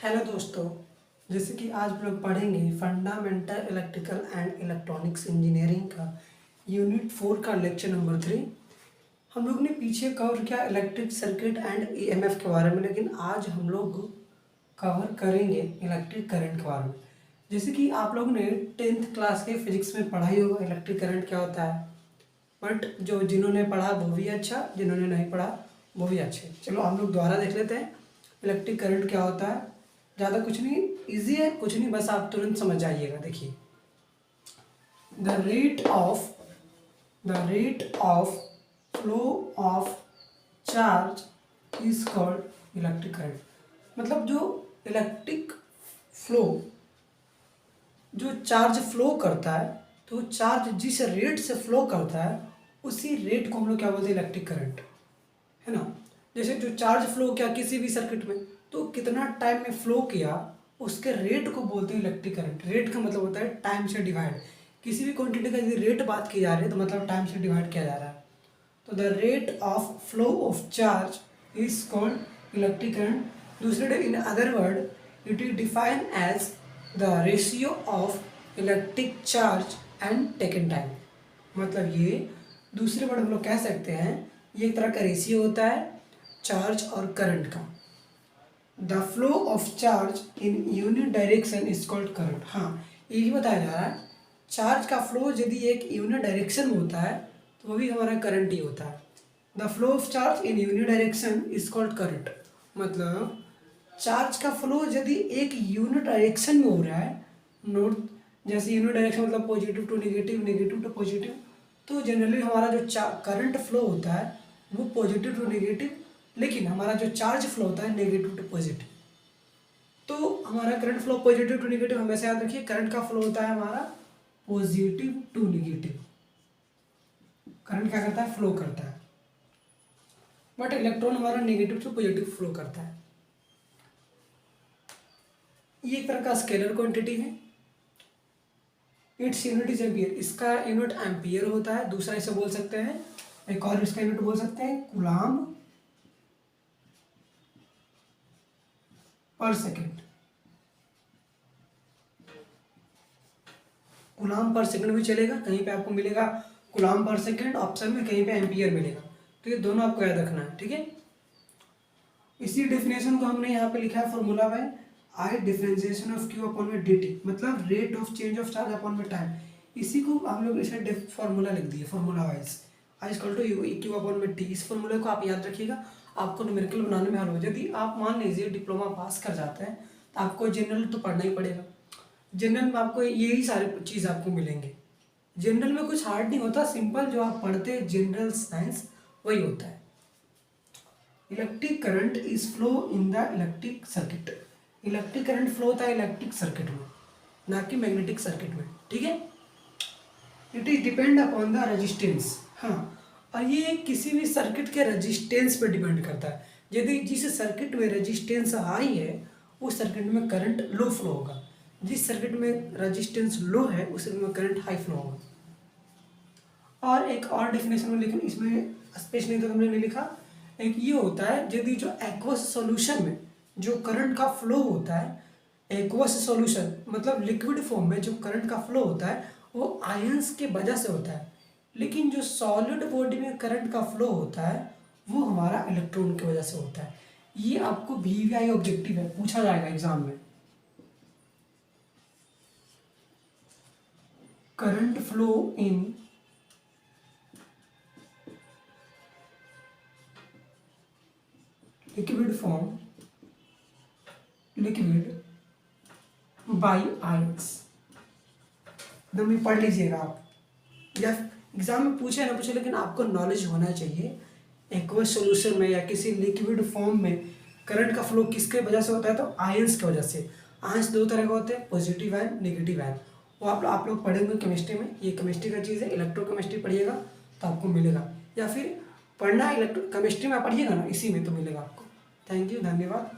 Hello दोस्तों, जैसे कि आज हम लोग पढ़ेंगे fundamental electrical and electronics engineering का यूनिट 4 का लेक्चर नंबर 3। हम लोग ने पीछे कवर किया इलेक्ट्रिक सर्किट एंड ईएमएफ के बारे में, लेकिन आज हम लोग कवर करेंगे इलेक्ट्रिक करंट के बारे में। जैसे कि आप लोग ने 10th क्लास के फिजिक्स में पढ़ाई होगा इलेक्ट्रिक करंट क्या होता है, बट जो जिन्होंने पढ़ा वो भी अच्छा, जिन्होंने नहीं पढ़ा वो भी अच्छे। चलो हम लोग दोबारा देख लेते हैं इलेक्ट्रिक करंट क्या होता है। ज़्यादा कुछ नहीं, इजी है, कुछ नहीं, बस आप तुरंत समझ जाइएगा। देखिए, the rate of flow of charge is called electric current. मतलब जो इलेक्ट्रिक फ्लो, जो चार्ज फ्लो करता है, तो चार्ज जिस रेट से फ्लो करता है उसी रेट को हम लोग क्या बोलते हैं, इलेक्ट्रिक करंट, है ना। जैसे जो चार्ज फ्लो किया किसी भी सर्किट में, तो कितना टाइम में फ्लो किया उसके रेट को बोलते हैं इलेक्ट्रिक करंट। रेट का मतलब होता है टाइम से डिवाइड। किसी भी क्वांटिटी का यदि रेट बात की जा रही है तो मतलब टाइम से डिवाइड किया जा रहा है। तो the rate of flow of charge is called electric current. दूसरे in other word it is defined as the ratio of electric charge and taken time. मतलब ये दूसरे वर्ड हम लोग कह सकते हैं, ये एक तरह का रेशियो होता है चार्ज और करंट का। The flow of charge in unit direction is called current. हाँ, ये भी बताया जा रहा है चार्ज का फ्लो यदि एक यूनिट डायरेक्शन में होता है तो वो भी हमारा करंट ही होता है। The flow of charge in unit direction is called current. मतलब चार्ज का फ्लो यदि एक यूनिट डायरेक्शन में हो रहा है, नोट, जैसे यूनिट डायरेक्शन मतलब positive to negative, negative to positive, तो जनरली हमारा जो करंट फ्लो होता है वो पॉजिटिव टू नेगेटिव, लेकिन हमारा जो चार्ज फ्लो होता है नेगेटिव टू पॉजिटिव। तो हमारा current flow positive to negative हमेशा याद रखिए, करंट का फ्लो होता है हमारा पॉजिटिव टू नेगेटिव। करंट क्या करता है, फ्लो करता है, बट इलेक्ट्रॉन हमारा नेगेटिव टू पॉजिटिव फ्लो करता है। ये एक तरह का स्केलर क्वांटिटी है। Its unit is ampere. इसका यूनिट एम्पियर होता है। दूसरा इसे बोल सकते हैं, एक और इसका यूनिट बोल सकते हैं कूलाम्ब पर सेकेंड। कूलाम्ब पर सेकेंड भी चलेगा, कहीं पे आपको मिलेगा कूलाम्ब पर सेकेंड ऑप्शन में, कहीं पे एम्पियर मिलेगा, तो ये दोनों आपको याद रखना है, ठीक है। इसी डेफिनेशन को हमने यहाँ पे लिखा है फॉर्मूला में, I differentiation of Q upon में डी टी, मतलब rate of change of charge upon में टाइम। इसी को हम लोग इसे फॉर्मूला लिख दिए, formula wise, I equal to Q upon में टी। इस फॉर्मूले को आप याद रखिएगा, आपको न्यूमेरिकल बनाने में हल हो। यदि आप मान लीजिए डिप्लोमा पास कर जाते हैं तो आपको जनरल तो पढ़ना ही पड़ेगा। जनरल में आपको यही सारे चीज़ आपको मिलेंगे। जनरल में कुछ हार्ड नहीं होता, सिंपल जो आप पढ़ते हैं जनरल साइंस वही होता है। Electric current is flow in the electric circuit. Electric current flow होता है इलेक्ट्रिक सर्किट में, ना कि मैग्नेटिक सर्किट में, ठीक है। It is depend upon the resistance. हाँ, और ये किसी भी सर्किट के रेजिस्टेंस पर डिपेंड करता है। यदि जिस सर्किट में रेजिस्टेंस हाई है उस सर्किट में करंट लो फ्लो होगा, जिस सर्किट में रेजिस्टेंस लो है उस सर्किट में करंट हाई फ्लो होगा। और एक और डेफिनेशन में, लेकिन इसमें स्पेशली तो हमने नहीं लिखा, एक ये होता है यदि जो एक्वस सॉल्यूशन में जो करंट का फ्लो होता है, एक्वस सॉल्यूशन मतलब लिक्विड फॉर्म में जो करंट का फ्लो होता है वो आयंस के वजह से होता है, लेकिन जो सॉलिड बॉडी में करंट का फ्लो होता है वो हमारा इलेक्ट्रॉन की वजह से होता है। ये आपको वीवीआई ऑब्जेक्टिव है, पूछा जाएगा एग्जाम में। Current flow in liquid form, liquid by ions. एकदम ही पढ़ लीजिएगा आप, या एग्जाम में पूछे ना पूछे लेकिन आपको नॉलेज होना चाहिए। एक्वस सॉल्यूशन में या किसी लिक्विड फॉर्म में करंट का फ्लो किसके वजह से होता है, तो आयंस की वजह से। आयंस दो तरह के होते हैं, पॉजिटिव आयन, नेगेटिव आयन। वो आप लोग पढ़ेंगे केमिस्ट्री में, ये केमिस्ट्री का चीज़ है। इलेक्ट्रोकेमिस्ट्री पढ़िएगा तो आपको मिलेगा, या फिर पढ़ना इलेक्ट्रो केमिस्ट्री में पढ़िएगा ना, इसी में तो मिलेगा आपको। थैंक यू, धन्यवाद।